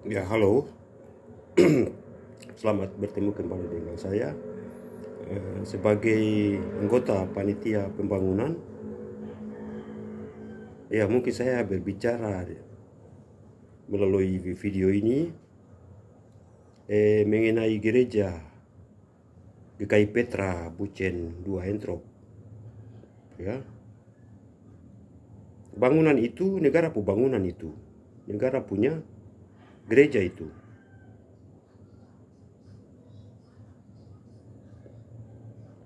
Ya, halo. Selamat bertemu kembali dengan saya sebagai anggota panitia pembangunan. Ya, mungkin saya berbicara melalui video ini mengenai gereja GKI Petra Bucen 2 Entrop. Ya, bangunan itu negara bangunan itu, negara punya gereja itu.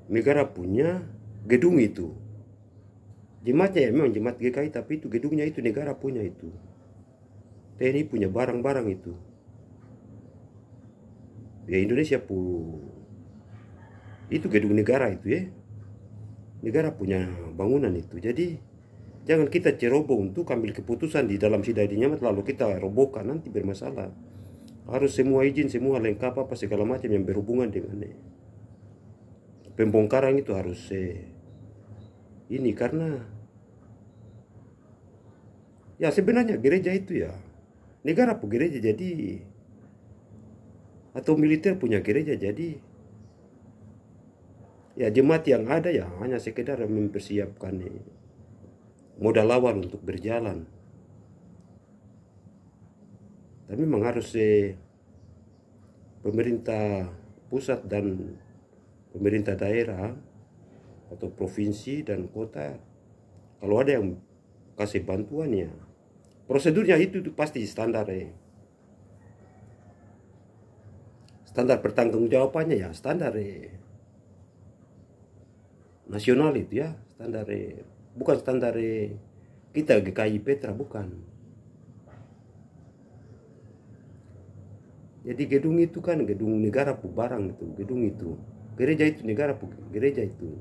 Negara punya gedung itu. Jemaatnya ya memang jemaat GKI, tapi itu gedungnya itu negara punya itu. TNI punya barang-barang itu. Ya Indonesia itu gedung negara itu ya. Negara punya bangunan itu. Jadi jangan kita ceroboh untuk ambil keputusan di dalam sidang nyamat lalu kita robohkan, nanti bermasalah. Harus semua izin, semua lengkap apa segala macam yang berhubungan dengan pembongkaran itu harus ini karena ya sebenarnya gereja itu ya negara punya gereja jadi atau militer punya gereja jadi ya jemaat yang ada ya hanya sekedar mempersiapkan modal awal untuk berjalan. Tapi memang harus pemerintah pusat dan pemerintah daerah atau provinsi dan kota kalau ada yang kasih bantuan ya prosedurnya itu pasti standar standar pertanggungjawabannya ya standar nasional itu ya standar bukan standar kita GKI Petra bukan. Jadi gedung itu kan gedung negara barang itu gedung itu gereja itu negara gereja itu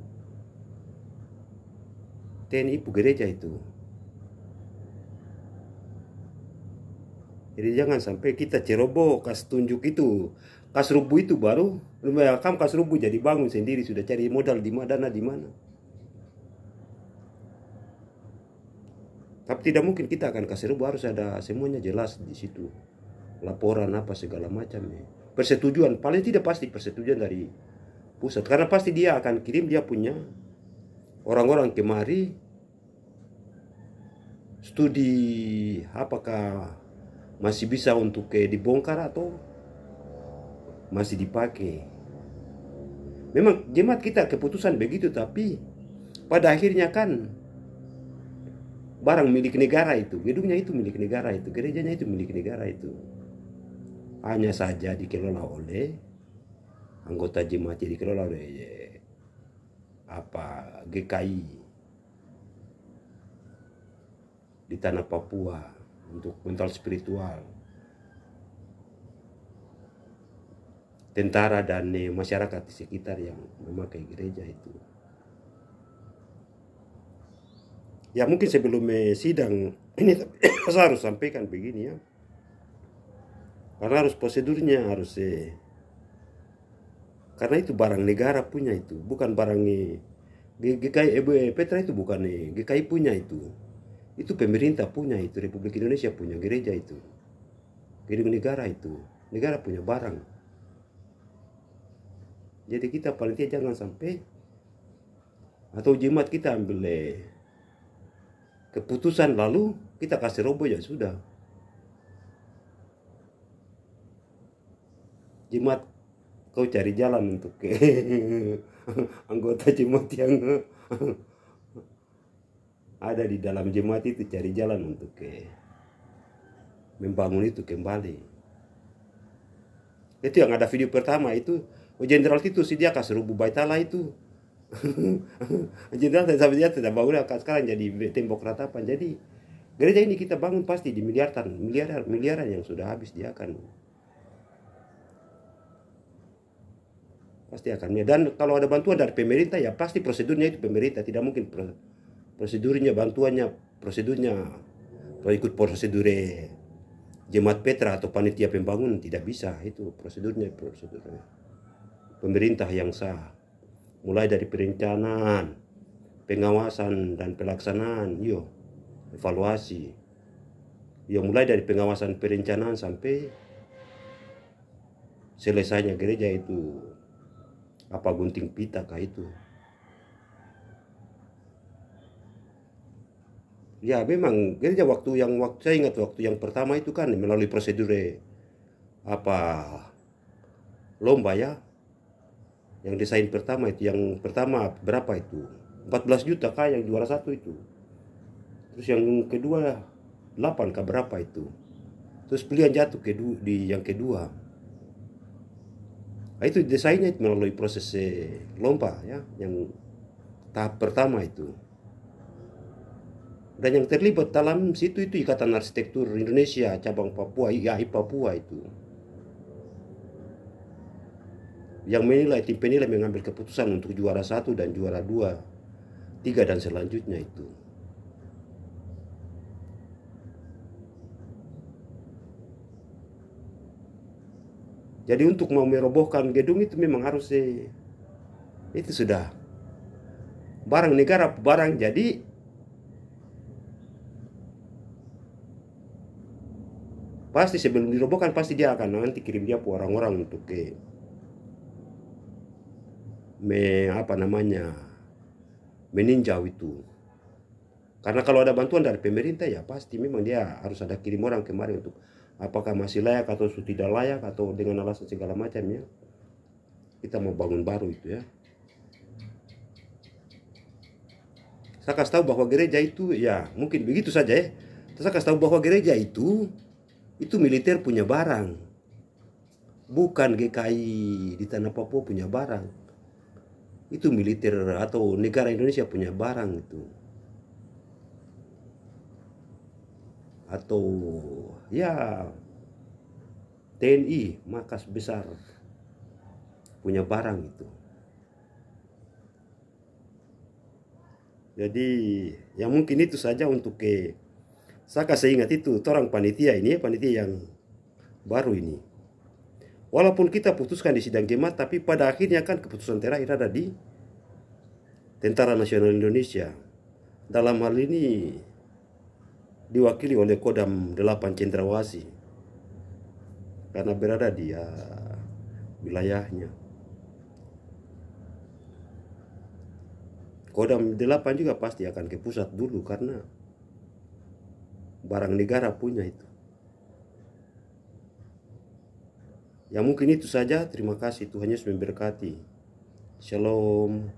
TNI gereja itu. Jadi jangan sampai kita ceroboh kas tunjuk itu kas rubuh itu baru kamu kas rubuh jadi bangun sendiri sudah cari modal di mana dana di mana. Tapi tidak mungkin kita akan kasih rubuh harus ada semuanya jelas di situ. Laporan apa segala macam persetujuan paling tidak pasti persetujuan dari pusat karena pasti dia akan kirim dia punya orang-orang kemari studi apakah masih bisa untuk dibongkar atau masih dipakai. Memang jemaat kita keputusan begitu tapi pada akhirnya kan barang milik negara itu, gedungnya itu milik negara itu, gerejanya itu milik negara itu. Hanya saja dikelola oleh anggota jemaat dikelola oleh GKI di tanah Papua untuk mental spiritual tentara dan masyarakat di sekitar yang memakai gereja itu. Ya mungkin sebelum sidang ini saya harus sampaikan begini ya. Karena harus prosedurnya harus karena itu barang negara punya itu, bukan barang GKI Petra itu bukan GKI punya itu. Itu pemerintah punya itu, Republik Indonesia punya gereja itu. Gedung negara itu, negara punya barang. Jadi kita paling tidak jangan sampai atau jemaat kita ambil keputusan lalu kita kasih roboh ya sudah. Jemaat kau cari jalan untuk anggota jemaat yang ada di dalam jemaat itu cari jalan untuk membangun itu kembali. Itu yang ada video pertama itu Jenderal Titus dia kasih rubuh Baitala itu. Jenderal sampai dia tidak bangun sekarang jadi tembok ratapan. Jadi gereja ini kita bangun pasti di miliaran yang sudah habis dia akan pasti akan. Dan kalau ada bantuan dari pemerintah ya pasti prosedurnya itu pemerintah, tidak mungkin prosedurnya bantuannya prosedurnya kalau ikut prosedur jemaat Petra atau panitia pembangunan tidak bisa. Itu prosedurnya pemerintah yang sah mulai dari perencanaan, pengawasan dan pelaksanaan, evaluasi. Mulai dari pengawasan perencanaan sampai selesainya gereja itu apa gunting pita kah itu. Ya memang gereja waktu saya ingat waktu yang pertama itu kan melalui prosedur apa lomba ya. Yang desain pertama itu, yang pertama berapa itu? 14 juta kah yang juara satu itu. Terus yang kedua 8 kah berapa itu. Terus pilihan jatuh di yang kedua. Nah, itu desainnya itu melalui proses lomba ya, yang tahap pertama itu. Dan yang terlibat dalam situ itu Ikatan Arsitektur Indonesia cabang Papua, IAI Papua itu. Yang menilai, tim penilai mengambil keputusan untuk juara 1 dan juara 2, 3 dan selanjutnya itu. Jadi untuk mau merobohkan gedung itu memang harus itu sudah barang negara, barang jadi pasti sebelum dirobohkan pasti dia akan nanti kirim dia orang-orang untuk apa namanya meninjau itu. Karena kalau ada bantuan dari pemerintah ya pasti memang dia harus ada kirim orang kemari untuk apakah masih layak atau sudah tidak layak atau dengan alasan segala macam ya. Kita mau bangun baru itu ya. Saya kasih tahu bahwa gereja itu ya mungkin begitu saja ya. Saya kasih tahu bahwa gereja itu militer punya barang. Bukan GKI di tanah Papua punya barang. Itu militer atau negara Indonesia punya barang itu. Atau ya TNI Markas Besar punya barang itu. Jadi ya mungkin itu saja untuk saya kasih ingat itu orang panitia ini, panitia yang baru ini. Walaupun kita putuskan di sidang jemaat, tapi pada akhirnya kan keputusan terakhir ada di Tentara Nasional Indonesia. Dalam hal ini diwakili oleh Kodam 8 Cendrawasih karena berada di wilayahnya. Kodam 8 juga pasti akan ke pusat dulu karena barang negara punya itu. Ya mungkin itu saja. Terima kasih. Tuhan Yesus memberkati. Shalom.